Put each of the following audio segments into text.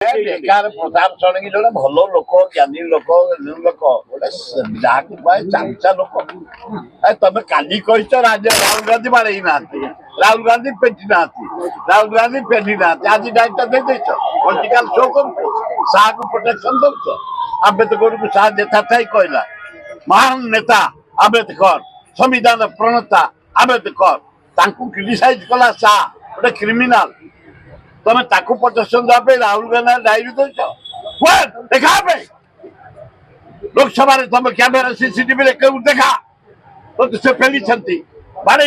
बेकार प्रताप षडंगी जो भल लोक ज्ञानी लोक लोक गोटे चाचा लोक तमें काली कही राहुल गांधी बाड़े ना राहुल गांधी पेटी ना राहुल गांधी पेटी ना आज दायित्व दे देच पॉलिटिकल शो कर शाह को प्रोटेक्शन दौच आंबेडकर को शाह नेता था कहला महान नेता आंबेडकर संविधान प्रणेता आंबेडकर क्रिटिसाइज कला शाह गोटे क्रिमिनाल तमें ताकू प्रोटेक्शन दे राहुल गांधी डायरी दौच देखा लोकसभा तुम कैमेरा सीसीटीवी देखा तो से फेली बाड़े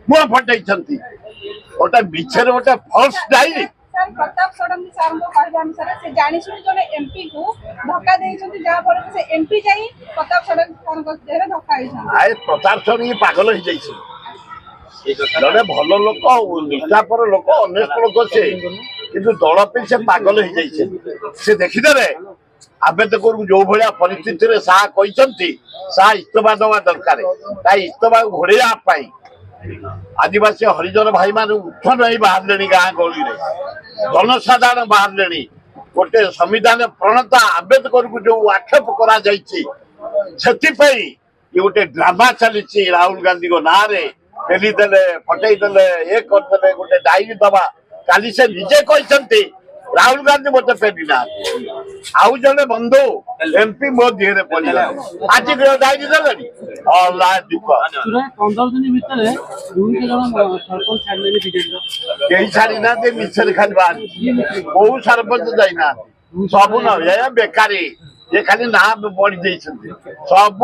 मुह फटे गोटे मिछे गोटे फल्स डायरी प्रताप षडंगी सर कहवा अनुसार से जानी जड़े एमपी को धक्का देइछन्ती जहा पर से एमपी जाई प्रताप षडंगी कोन को देहरे धक्का आइछन्ती आए प्रताप षडंगी पागल हो जाइछे जड़े भल लोक निष्ठापर लोक अनेक लोक से किंतु दल पे से पागल हो जाइछे से देखिदे आंबेडकर को जो भाया परिस्थिति शाह कहते शाह इस्तीफा दवा दरकार इस्तीफा घोड़ेया आदिवासी हरिजन भाई मान उठ नहीं बाहर गाँ गहली जनसाधारण बाहर गोटे संविधान प्रणेता आंबेडकर को जो आक्षेप कर गोटे ड्रामा चली राहुल गांधी को ना फेलीदे फटेदेले ये करदे गोटे डायरी दबा काली से निजे कहते राहुल गांधी मत फेरी ना आउ जड़े बंधु एमपी मो दिहे पड़ा आज डायरी देले छाड़ी ना मिछे खाली बाहर कौ सरपंच जाइना सब न बेकारी ये खाली ना बढ़ी सब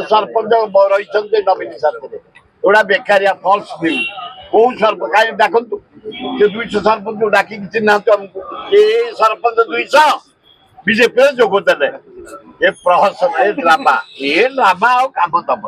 सरपंच रही नवीन साथी गोटा बेकारिया फल्स न्यूज कौ सरपंच कहीं देखु ये 200 सरपंच डाकी चिन्ह ये सरपंच 200 बीजेपी जोगदेले ये प्रहसन ये ड्रामा काम दम।